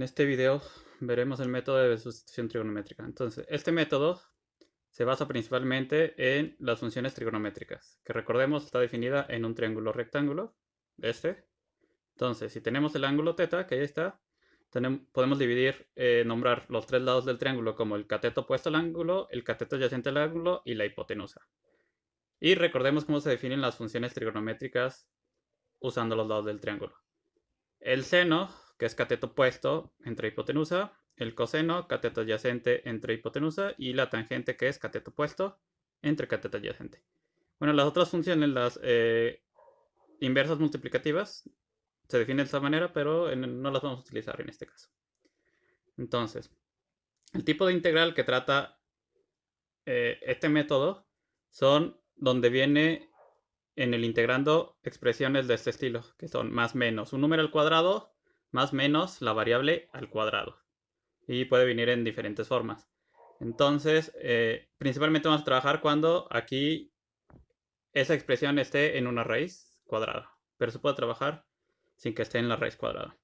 este video veremos el método de sustitución trigonométrica. Entonces, este método se basa principalmente en las funciones trigonométricas, que recordemos está definida en un triángulo rectángulo, este. Entonces, si tenemos el ángulo θ, que ahí está, podemos dividir, nombrar los tres lados del triángulo como el cateto opuesto al ángulo, el cateto adyacente al ángulo y la hipotenusa. Y recordemos cómo se definen las funciones trigonométricas usando los lados del triángulo. El seno, que es cateto opuesto entre hipotenusa, el coseno, cateto adyacente entre hipotenusa, y la tangente, que es cateto opuesto entre cateto adyacente. Bueno, las otras funciones, las inversas multiplicativas, se definen de esta manera, pero no las vamos a utilizar en este caso. Entonces, el tipo de integral que trata este método son donde viene en el integrando expresiones de este estilo, que son más menos un número al cuadrado, más menos la variable al cuadrado. Y puede venir en diferentes formas. Entonces, principalmente vamos a trabajar cuando aquí esa expresión esté en una raíz cuadrada. Pero se puede trabajar sin que esté en la raíz cuadrada.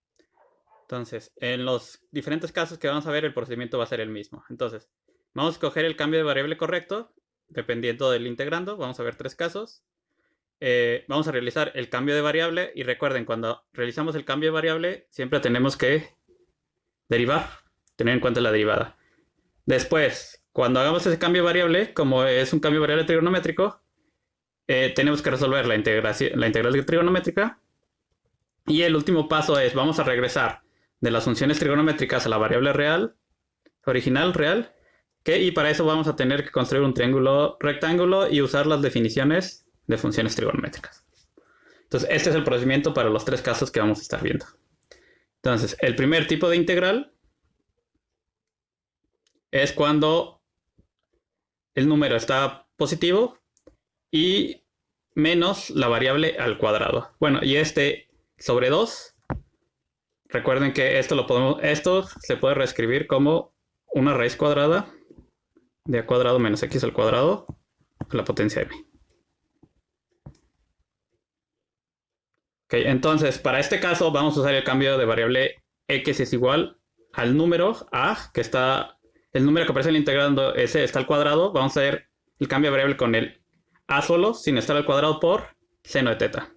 Entonces, en los diferentes casos que vamos a ver, el procedimiento va a ser el mismo. Entonces, vamos a escoger el cambio de variable correcto, dependiendo del integrando. Vamos a ver tres casos. Vamos a realizar el cambio de variable. Y recuerden, cuando realizamos el cambio de variable, siempre tenemos que derivar, tener en cuenta la derivada. Después, cuando hagamos ese cambio de variable, como es un cambio de variable trigonométrico, tenemos que resolver la integral trigonométrica. Y el último paso es, vamos a regresar de las funciones trigonométricas a la variable real, original, real, y para eso vamos a tener que construir un triángulo rectángulo y usar las definiciones de funciones trigonométricas. Entonces, este es el procedimiento para los tres casos que vamos a estar viendo. Entonces, el primer tipo de integral es cuando el número está positivo y menos la variable al cuadrado. Bueno, y este sobre 2, recuerden que esto se puede reescribir como una raíz cuadrada de a cuadrado menos x al cuadrado a la potencia m. Ok, entonces para este caso vamos a usar el cambio de variable x es igual al número a, que está, el número que aparece en el integrando ese está al cuadrado. Vamos a hacer el cambio de variable con el a solo, sin estar al cuadrado, por seno de θ.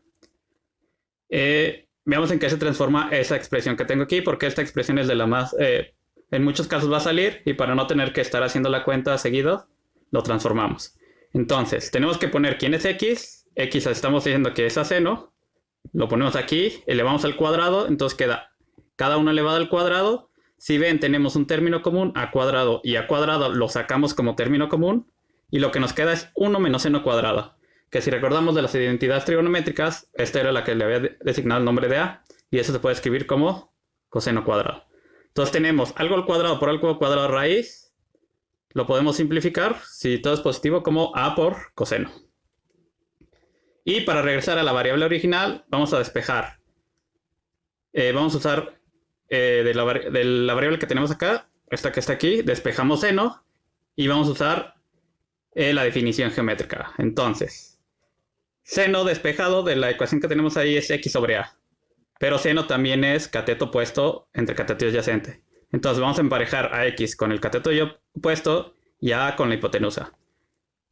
Veamos en qué se transforma esa expresión que tengo aquí, porque esta expresión es de la más... en muchos casos va a salir, y para no tener que estar haciendo la cuenta seguido, lo transformamos. Entonces, tenemos que poner quién es x. X estamos diciendo que es a seno. Lo ponemos aquí, elevamos al cuadrado, entonces queda cada uno elevado al cuadrado. Si ven, tenemos un término común, a cuadrado, y a cuadrado lo sacamos como término común, y lo que nos queda es 1 menos seno cuadrado. Que si recordamos de las identidades trigonométricas, esta era la que le había designado el nombre de a, y eso se puede escribir como coseno cuadrado. Entonces tenemos algo al cuadrado por algo al cuadrado raíz. Lo podemos simplificar, si todo es positivo, como a por coseno. Y para regresar a la variable original, vamos a despejar. Vamos a usar de la variable que tenemos acá, esta que está aquí, despejamos seno, y vamos a usar la definición geométrica. Entonces, seno despejado de la ecuación que tenemos ahí es x sobre a. Pero seno también es cateto opuesto entre cateto adyacente. Entonces vamos a emparejar a x con el cateto opuesto y a con la hipotenusa.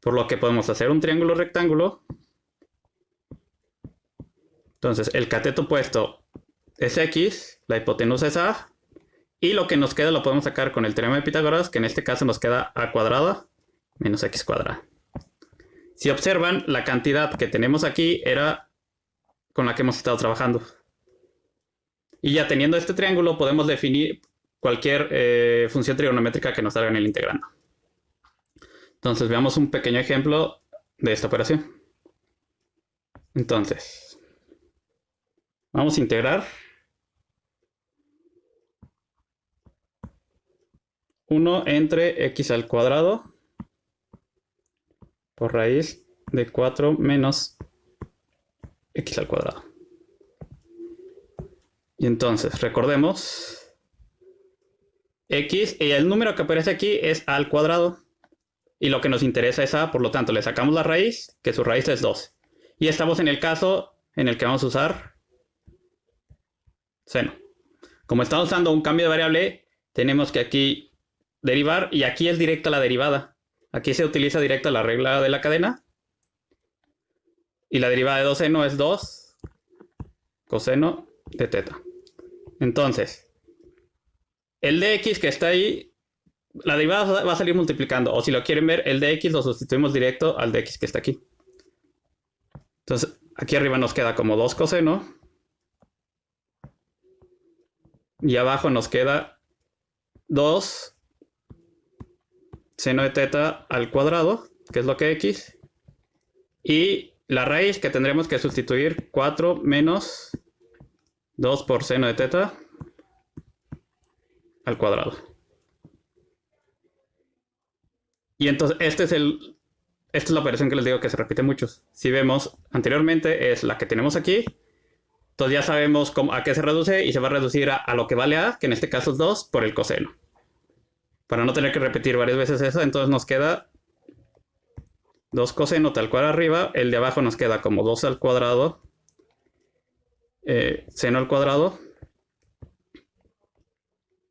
Por lo que podemos hacer un triángulo rectángulo. Entonces el cateto opuesto es x, la hipotenusa es a. Y lo que nos queda lo podemos sacar con el teorema de Pitágoras, que en este caso nos queda a cuadrada menos x cuadrada. Si observan, la cantidad que tenemos aquí era con la que hemos estado trabajando. Y ya teniendo este triángulo podemos definir cualquier función trigonométrica que nos salga en el integrando. Entonces veamos un pequeño ejemplo de esta operación. Entonces, vamos a integrar 1 entre x al cuadrado por raíz de 4 menos x al cuadrado. Y entonces, recordemos, x, y el número que aparece aquí es a al cuadrado. Y lo que nos interesa es a, por lo tanto, le sacamos la raíz, que su raíz es 2. Y estamos en el caso en el que vamos a usar seno. Como estamos usando un cambio de variable, tenemos que aquí derivar y aquí es directa la derivada. Aquí se utiliza directa la regla de la cadena. Y la derivada de 2 seno es 2 coseno de teta. Entonces, el dx que está ahí, la derivada va a salir multiplicando. O si lo quieren ver, el dx lo sustituimos directo al dx que está aquí. Entonces, aquí arriba nos queda como 2 coseno. Y abajo nos queda 2 seno de teta al cuadrado, que es lo que x. Y la raíz que tendremos que sustituir 4 menos 2 por seno de teta al cuadrado. Y entonces esta es la operación que les digo que se repite mucho. Si vemos anteriormente es la que tenemos aquí. Entonces ya sabemos a qué se reduce y se va a reducir a lo que vale a, que en este caso es 2 por el coseno. Para no tener que repetir varias veces eso, entonces nos queda 2 coseno tal cual arriba. El de abajo nos queda como 2 al cuadrado. Seno al cuadrado.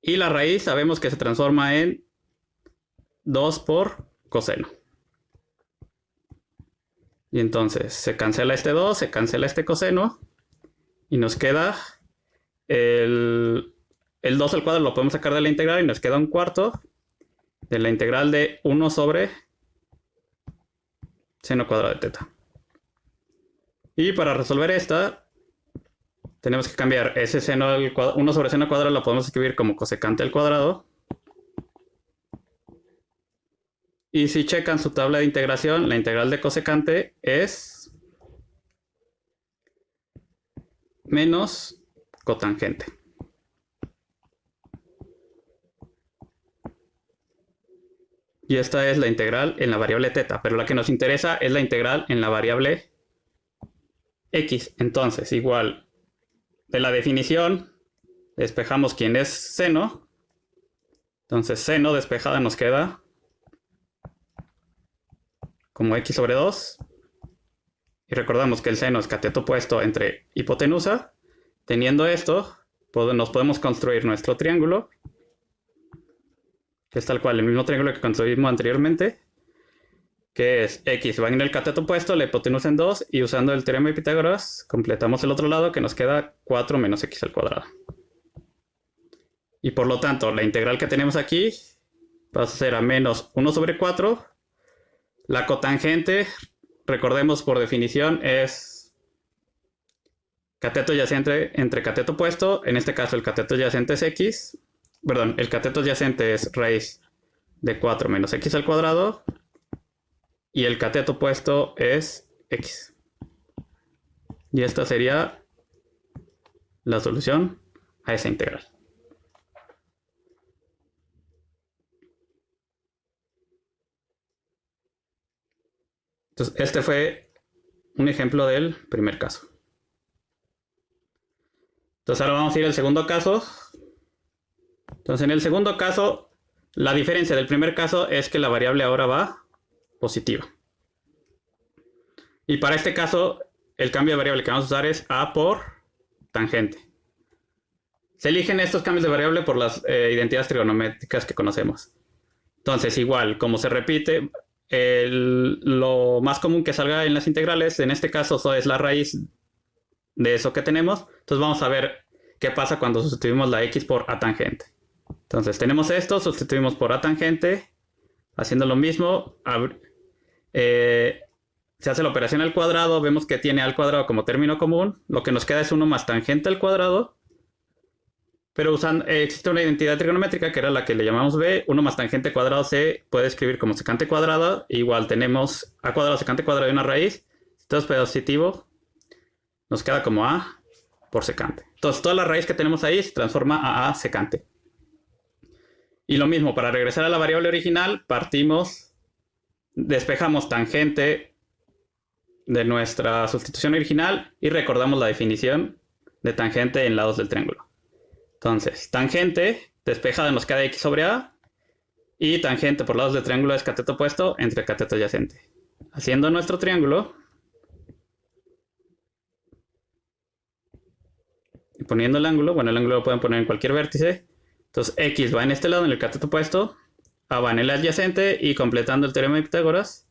Y la raíz sabemos que se transforma en 2 por coseno. Y entonces se cancela este 2, se cancela este coseno. Y nos queda el 2 al cuadrado, lo podemos sacar de la integral y nos queda un cuarto de la integral de 1 sobre seno cuadrado de teta. Y para resolver esta, tenemos que cambiar ese seno al cuadrado, 1 sobre seno cuadrado lo podemos escribir como cosecante al cuadrado. Y si checan su tabla de integración, la integral de cosecante es menos cotangente. Y esta es la integral en la variable teta, pero la que nos interesa es la integral en la variable x. Entonces, igual, de la definición, despejamos quién es seno. Entonces, seno despejada nos queda como x sobre 2. Y recordamos que el seno es cateto opuesto entre hipotenusa. Teniendo esto, nos podemos construir nuestro triángulo, que es tal cual el mismo triángulo que construimos anteriormente, que es x va en el cateto opuesto, la hipotenusa en 2, y usando el teorema de Pitágoras, completamos el otro lado, que nos queda 4 menos x al cuadrado. Y por lo tanto, la integral que tenemos aquí va a ser a menos 1 sobre 4. La cotangente, recordemos por definición, es cateto adyacente entre cateto opuesto. En este caso el cateto adyacente es x. Perdón, el cateto adyacente es raíz de 4 menos x al cuadrado. Y el cateto opuesto es x. Y esta sería la solución a esa integral. Entonces, este fue un ejemplo del primer caso. Entonces, ahora vamos a ir al segundo caso. Entonces, en el segundo caso, la diferencia del primer caso es que la variable ahora va positiva. Y para este caso, el cambio de variable que vamos a usar es a por tangente. Se eligen estos cambios de variable por las identidades trigonométricas que conocemos. Entonces, igual, como se repite, lo más común que salga en las integrales, en este caso es la raíz de eso que tenemos. Entonces vamos a ver qué pasa cuando sustituimos la x por a tangente. Entonces tenemos esto, sustituimos por a tangente, haciendo lo mismo. Se hace la operación al cuadrado, vemos que tiene al cuadrado como término común. Lo que nos queda es 1 más tangente al cuadrado. Pero existe una identidad trigonométrica que era la que le llamamos b. 1 más tangente cuadrado se puede escribir como secante cuadrado. Igual tenemos a cuadrado, secante cuadrado y una raíz. Esto es positivo. Nos queda como a por secante. Entonces toda la raíz que tenemos ahí se transforma a secante. Y lo mismo, para regresar a la variable original, despejamos tangente de nuestra sustitución original y recordamos la definición de tangente en lados del triángulo. Entonces, tangente despejada nos queda x sobre a, y tangente por lados del triángulo es cateto opuesto entre cateto adyacente. Haciendo nuestro triángulo, poniendo el ángulo. Bueno, el ángulo lo pueden poner en cualquier vértice. Entonces x va en este lado, en el cateto opuesto. A va en el adyacente y completando el teorema de Pitágoras,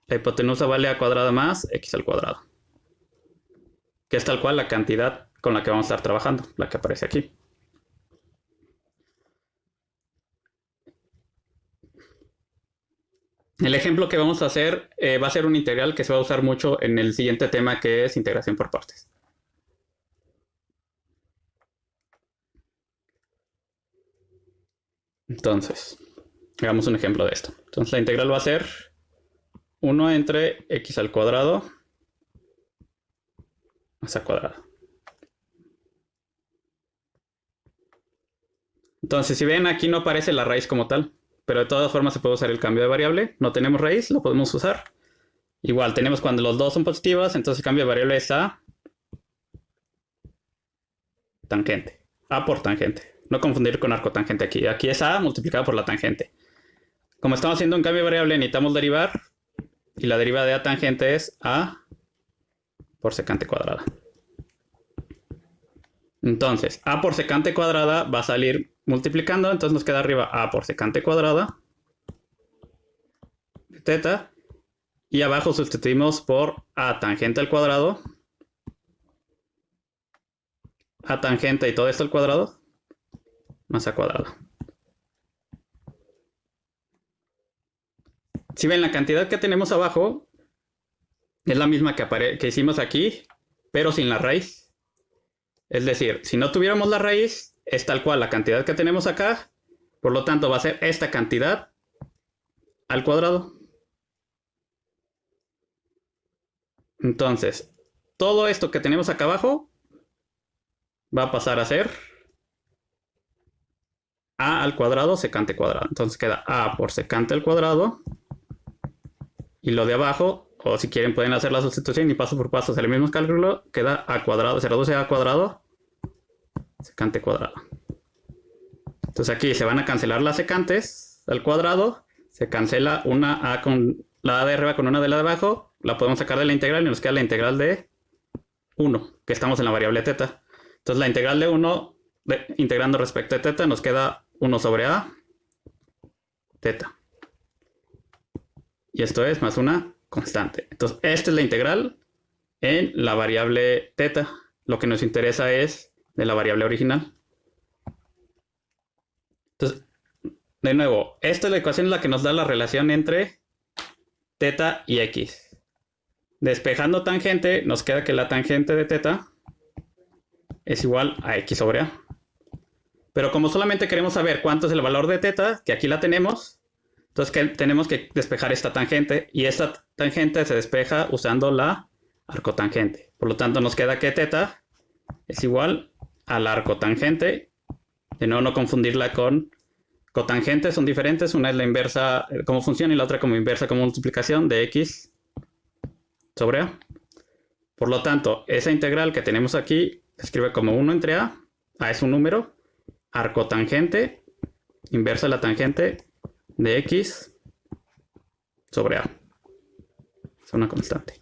la hipotenusa vale a cuadrado más x al cuadrado. Que es tal cual la cantidad con la que vamos a estar trabajando, la que aparece aquí. El ejemplo que vamos a hacer va a ser un integral que se va a usar mucho en el siguiente tema, que es integración por partes. Entonces, hagamos un ejemplo de esto. Entonces la integral va a ser 1 entre x al cuadrado más a cuadrado. Entonces, si ven, aquí no aparece la raíz como tal, pero de todas formas se puede usar el cambio de variable. No tenemos raíz, lo podemos usar. Igual, tenemos cuando los dos son positivos, entonces el cambio de variable es a tangente. A por tangente. No confundir con arcotangente aquí. Aquí es a multiplicado por la tangente. Como estamos haciendo un cambio de variable, necesitamos derivar. Y la derivada de a tangente es a por secante cuadrada. Entonces, a por secante cuadrada va a salir multiplicando. Entonces nos queda arriba a por secante cuadrada de teta. Y abajo sustituimos por a tangente al cuadrado. A tangente y todo esto al cuadrado. Más a cuadrado. Si ven, la cantidad que tenemos abajo es la misma que hicimos aquí, pero sin la raíz. Es decir, si no tuviéramos la raíz, es tal cual la cantidad que tenemos acá. Por lo tanto, va a ser esta cantidad al cuadrado. Entonces, todo esto que tenemos acá abajo va a pasar a ser a al cuadrado secante cuadrado. Entonces queda a por secante al cuadrado. Y lo de abajo, o si quieren pueden hacer la sustitución y paso por paso hacer el mismo cálculo, queda a cuadrado, se reduce a cuadrado secante cuadrado. Entonces aquí se van a cancelar las secantes al cuadrado. Se cancela una a con la a de arriba con una de la de abajo. La podemos sacar de la integral y nos queda la integral de 1, que estamos en la variable teta. Entonces la integral de 1, integrando respecto a teta, nos queda 1 sobre a teta. Y esto es más una constante. Entonces esta es la integral en la variable teta. Lo que nos interesa es de la variable original. Entonces, de nuevo, esta es la ecuación en la que nos da la relación entre teta y x. Despejando tangente, nos queda que la tangente de teta es igual a x sobre a. Pero como solamente queremos saber cuánto es el valor de teta, que aquí la tenemos, entonces tenemos que despejar esta tangente. Y esta tangente se despeja usando la arcotangente. Por lo tanto, nos queda que teta es igual a la arcotangente. De nuevo, no confundirla con cotangentes, son diferentes. Una es la inversa como función y la otra como inversa como multiplicación de x sobre a. Por lo tanto, esa integral que tenemos aquí se escribe como 1 entre a es un número, arcotangente, inversa de la tangente de x sobre a. Es una constante.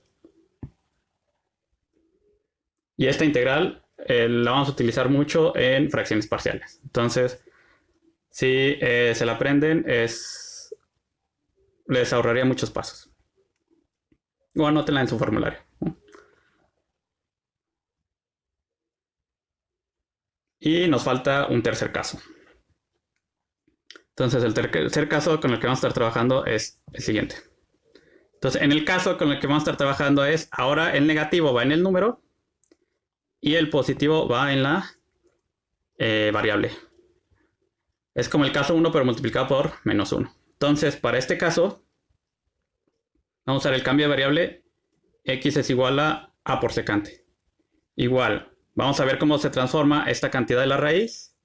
Y esta integral la vamos a utilizar mucho en fracciones parciales. Entonces, si se la aprenden, les ahorraría muchos pasos. O anótenla en su formulario. Y nos falta un tercer caso. Entonces, el tercer caso con el que vamos a estar trabajando es el siguiente. Entonces, en el caso con el que vamos a estar trabajando es, ahora el negativo va en el número y el positivo va en la variable. Es como el caso 1, pero multiplicado por menos 1. Entonces, para este caso, vamos a usar el cambio de variable. X es igual a por secante. Igual, vamos a ver cómo se transforma esta cantidad de la raíz.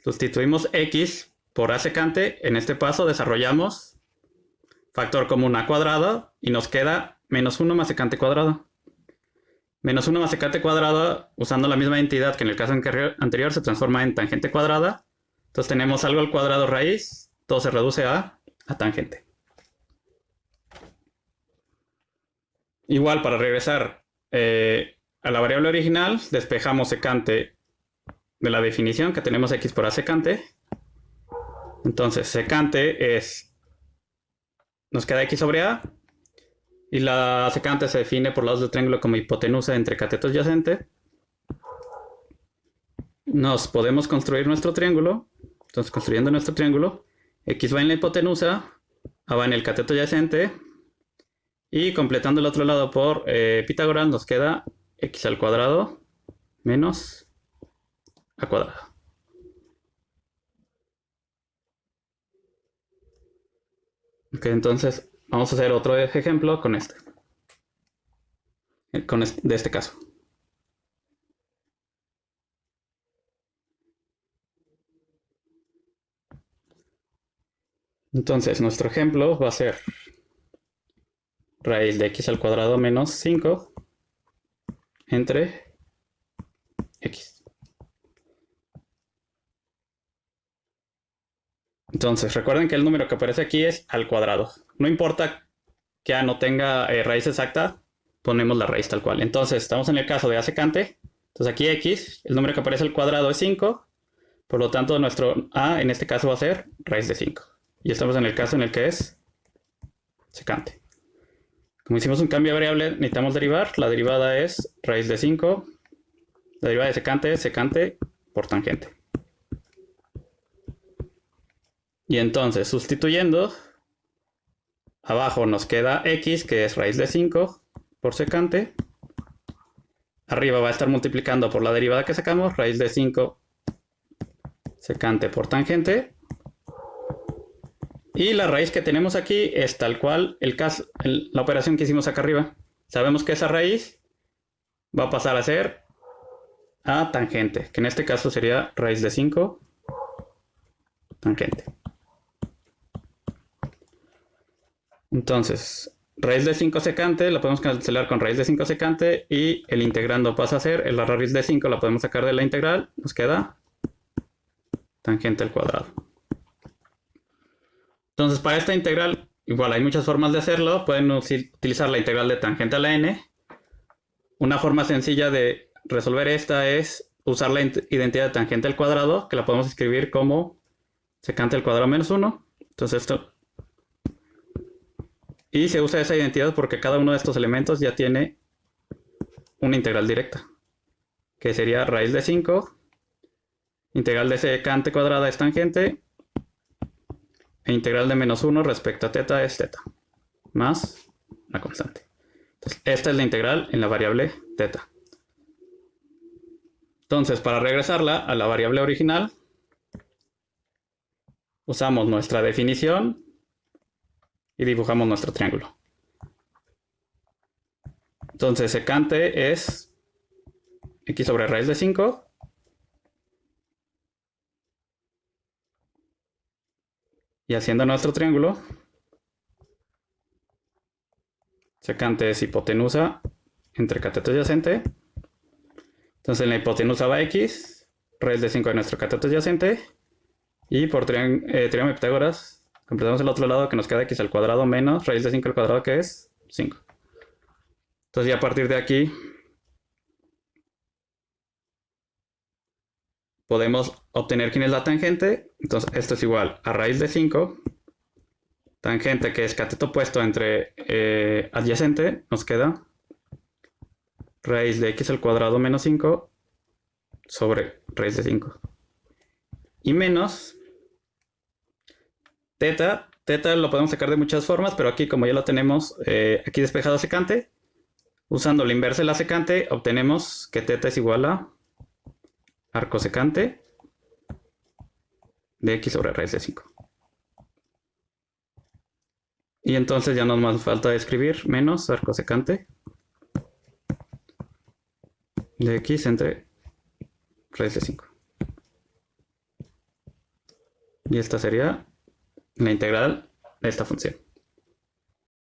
Sustituimos x por a secante. En este paso desarrollamos factor común a cuadrado y nos queda menos 1 más secante cuadrado. Menos 1 más secante cuadrado, usando la misma entidad que en el caso anterior, se transforma en tangente cuadrada. Entonces tenemos algo al cuadrado raíz, todo se reduce a tangente. Igual, para regresar, a la variable original despejamos secante de la definición que tenemos x por a secante. Entonces secante nos queda x sobre a, y la secante se define por lados del triángulo como hipotenusa entre cateto adyacente. Nos podemos construir nuestro triángulo. Entonces, construyendo nuestro triángulo, x va en la hipotenusa, a va en el cateto adyacente, y completando el otro lado por Pitágoras nos queda x al cuadrado menos a cuadrado. Ok, entonces vamos a hacer otro ejemplo con este. De este caso. Entonces, nuestro ejemplo va a ser raíz de x al cuadrado menos 5 entre x. Entonces, recuerden que el número que aparece aquí es al cuadrado. No importa que a no tenga raíz exacta, ponemos la raíz tal cual. Entonces, estamos en el caso de a secante. Entonces, aquí x, el número que aparece al cuadrado es 5. Por lo tanto, nuestro a en este caso va a ser raíz de 5. Y estamos en el caso en el que es secante. Como hicimos un cambio de variable, necesitamos derivar. La derivada es raíz de 5. La derivada de secante es secante por tangente. Y entonces, sustituyendo, abajo nos queda x, que es raíz de 5 por secante. Arriba va a estar multiplicando por la derivada que sacamos, raíz de 5 secante por tangente. Y la raíz que tenemos aquí es tal cual la operación que hicimos acá arriba. Sabemos que esa raíz va a pasar a ser a tangente, que en este caso sería raíz de 5 tangente. Entonces, raíz de 5 secante la podemos cancelar con raíz de 5 secante, y el integrando pasa a ser, la raíz de 5 la podemos sacar de la integral, nos queda tangente al cuadrado. Entonces, para esta integral, igual hay muchas formas de hacerlo. Pueden utilizar la integral de tangente a la n. Una forma sencilla de resolver esta es usar la identidad de tangente al cuadrado, que la podemos escribir como secante al cuadrado menos 1. Entonces esto... Y se usa esa identidad porque cada uno de estos elementos ya tiene una integral directa, que sería raíz de 5, integral de secante cuadrada es tangente, e integral de menos 1 respecto a teta es teta, más la constante. Entonces, esta es la integral en la variable teta. Entonces, para regresarla a la variable original, usamos nuestra definición y dibujamos nuestro triángulo. Entonces, secante es x sobre raíz de 5. Y haciendo nuestro triángulo, secante es hipotenusa entre cateto adyacente. Entonces en la hipotenusa va x, raíz de 5 de nuestro cateto adyacente, y por teorema de Pitágoras completamos el otro lado, que nos queda x al cuadrado menos raíz de 5 al cuadrado, que es 5. Entonces ya a partir de aquí podemos obtener quién es la tangente. Entonces esto es igual a raíz de 5, tangente que es cateto opuesto entre adyacente, nos queda raíz de x al cuadrado menos 5 sobre raíz de 5. Y menos teta. Teta lo podemos sacar de muchas formas, pero aquí como ya lo tenemos aquí despejado secante, usando la inversa de la secante, obtenemos que teta es igual a arco secante de x sobre raíz de 5. Y entonces ya no nos falta escribir menos arco secante de x entre raíz de 5. Y esta sería la integral de esta función.